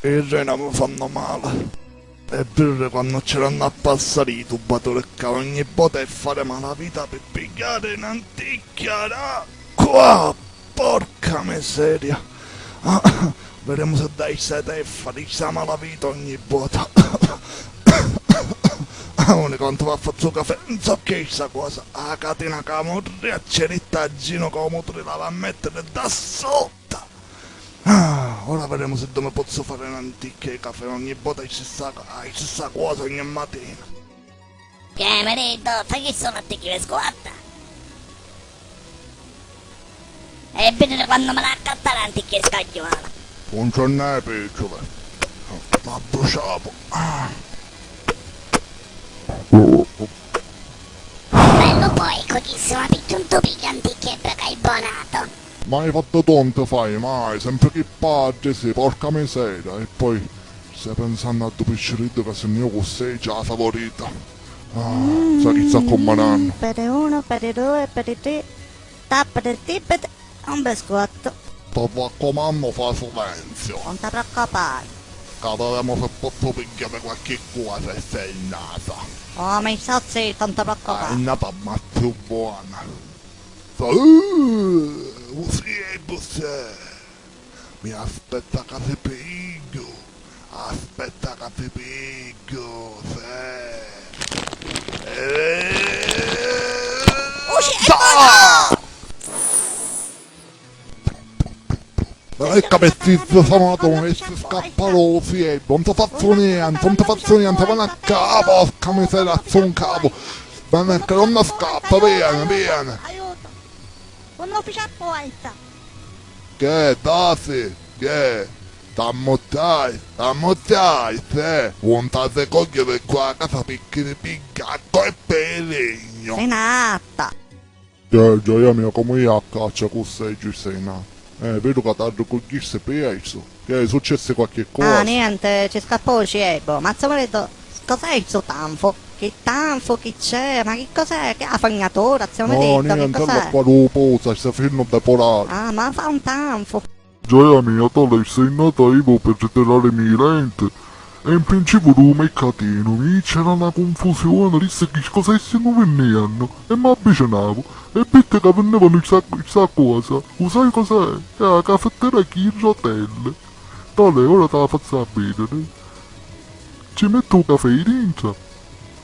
I reni mi fanno male. E per quando c'erano a passare i tubatori che ogni volta e fare malavita per pigliare in anticchia, qua, porca miseria. Ah, vedremo se dai sete e fare questa malavita ogni volta. Uno quanto va a fare il caffè, non so che è questa cosa. La catena che morre a cerittaggino che motore la va a mettere da sotto. Ora vedremo se dove posso fare un'antica caffè ogni volta la stessa cosa ogni mattina. Che marito, fai che sono antichi le squatta? E vedere quando me la accattare antichi scagliola. Non c'è ne piccole. Ma bruciavo. Bello poi, così sono picciunto piglianti che bicarbonato. Mai fatto tonto fai, mai, sempre che padre sì, porca miseria. E poi stai pensando a due pisciriddo che se io con sei già favorita. Sa chi sta comandando. Per uno, per due, per tre, per il tippet, un biscotto. Sto a comando fa silenzio. Non ti preoccupare. Che dovremmo se posso pigliare qualche cosa e sei nata. Oh, mi sta zitto, non ti È preoccupare. nata ma più buona. Così è cos'è? Mi aspetta che ti piglio. Aspetta che ti piglio, Ma è capezzizzo sono e si scappano sì, non ti faccio niente, vanno a capo, porca miseria, sono un capo. Vanno a che non mi scappa, vieni. Aiuto. Non fi c'è porta. Che, Dasi, che? T'ammozzai, se. Non ti cogliere qua a casa perché piccato e pelegno. Sei nata. Gioia mia, come io a caccia con sei nata. Vedo che t'ha cogliesse peso. Che è successo qualche cosa? Ah, niente, ci scappò il cibo. Ma insomma, detto, cos'è il suo tanfo? Che tanfo, che c'è? Ma che cos'è? Che ha fognatura? Stiamo No, detto, che niente, cos'è? l'acqua luposa, si fanno depurare. Ah, ma fa un tanfo. Gioia mia, tu lei sei nata io per gettare le mie lenti. E in principio tu mi cateno, mi c'era una confusione, disse che cosa stiano venendo. E mi avvicinavo, e vette che venivano questa cosa. Sai cos'è? È la caffettiera chi rotelle. Tale, ora te la faccio vedere. Ci metto un caffè dentro.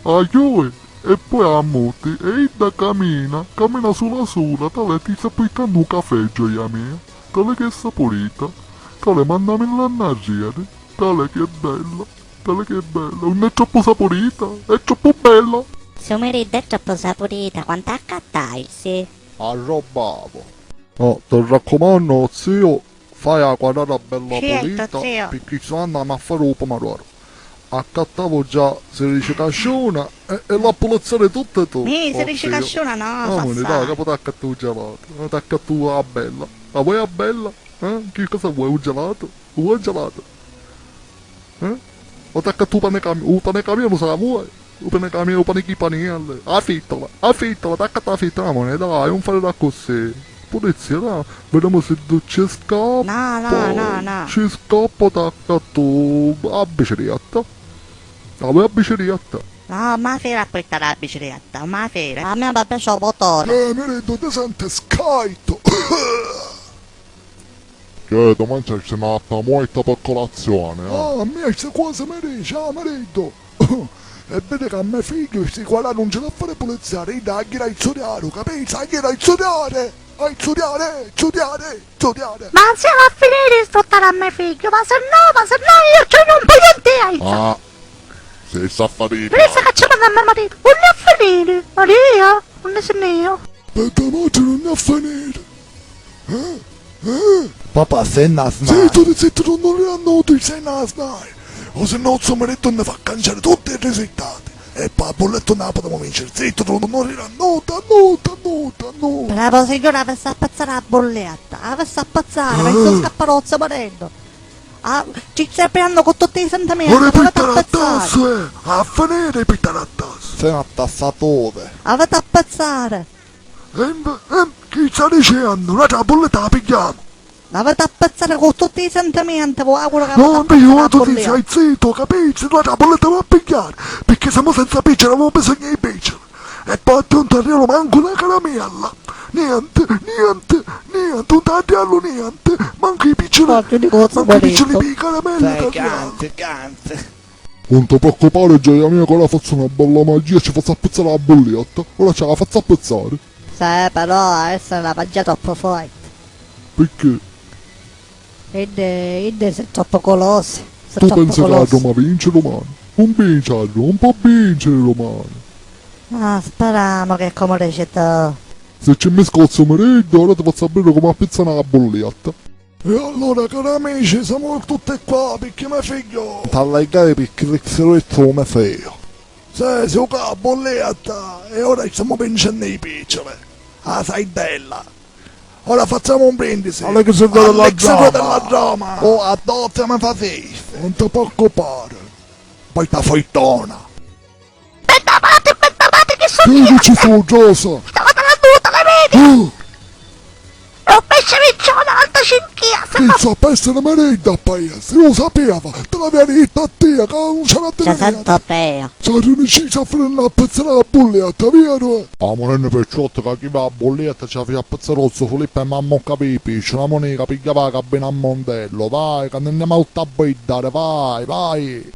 Aioi, e poi a monte, e da cammina sulla, tale ti sta piccando un caffè, gioia mia. Tale che è saporita, tale mandami l'annaggiare. Tale che è bella, non è troppo saporita, è troppo bella. Suo marito è troppo saporita, quanto accattai, sì. Arrobavo. Oh, ti raccomando, zio, fai la quadrata bella Certo, pulita, zio. perché ci andiamo a fare un pomodoro. Accattavo già 16 cascione e la pulizia tutta tu. Mi, se dice casciuna no, No, dai, fa. che poi ti accatto un gelato. Ti accatto la bella. La vuoi la bella? Che cosa vuoi? Un gelato? Vuoi un gelato? O ti accatto un pane camion, se la vuoi? Un pane camion, un pane chi panielle. Affittala, ti accatto la fitta la moneta, dai, non fare da così. Polizia, dai, vediamo se ci scappa. No. Ci scappa, ti accatto la bicicletta. La vuoi la bicicletta? No, ma fera questa la bicicletta, ma fera. A me va piace il motore. Mi rendo ti sente scaldo. Che domani c'è una molta per colazione, Ah, a me queste cose mi dice, mi rendo. E vede che a mio figlio questi qua non ce la fare pulizia, dai, a studiare, capisci? A studiare! A studiare! Ma se va a finire di sfruttare a mio figlio, ma se no io c'ho un po' di Ah, se sta a fare. Pensa che c'è da mio marito, non ne a finire. Maria, non ne sono io. Per tua madre non ne a finire. Papà, sei nasnai. Zitto, non le annoti, sei nasnai. O se no, suo marito ne fa cangiare tutti i risultati. E poi a bolletto non la potevo vincere. Zitto, non le annota. Bravo signora, avesse a pazzare la bolletta, avesse a pazzare, penso scapparozzo morendo. Ah, ci stai prendendo con tutti i sentimenti, Ora avete a pittare pazzare. addosso, a finire pittare addosso. Sei un attassatore. Avete a pazzare. Chi sta dicendo? Noi la bolletta la pigliamo. L'avete appezzata con tutti i sentimenti, voi auguro che No, avete invece appezzata ma la tu ti bolletta. stai zitto, capisci? Noi la bolletta va a pigliare, perché siamo senza picciole, avevamo bisogno di picciole. E poi appunto arrivano manco una caramella. Niente, un taglialo niente, manco i piccioli, Oggi di cosa manco i piccioli volete? di caramella Dai, tagliamo. cante. Non ti preoccupare, gioia mia, che ora faccio una bella magia e ci faccio appezzare la bolletta. Ora ce la faccio appezzare. Sì, però adesso è una magia troppo forte. Perché? Inde sei troppo colosi. Tu pensi che la Roma vince domani? Non vince la Roma, non può vincere domani. Ah, speriamo che come dici tu. Se ci mi scozzo meregno, ora ti faccio sapere come appezzare la bolletta. E allora, cari amici, siamo tutti qua perché mi figlio. T'allegare perché l'exeroetto come feo. Se si gioca la bolletta e ora stiamo vincendo i piccoli. Ah, sai bella. Ora facciamo un brindisi. All'executor della All'executor Roma. della Roma. Oh, addotta mi fa festa. Non ti preoccupare. Poi ta foittona. Bentrovati, che sono Che ci sono, Rosa? stata la tuta, la vedi? Oh, È un pesce miccione alta cinchia, se che sa essere merenda a paese. Lo sapeva. Te l'avevi detto a te, che non c'era Ci te. sento te. Sono riuscito a fare a pezzare la bolletta, vero? Ah, ma non è per ciotto che chi va a bolletta ci aveva pezzarozzo Filippo e mamma capipi, c'è una moneta pigliava che bene a mondello, vai, che andiamo a guidare, vai.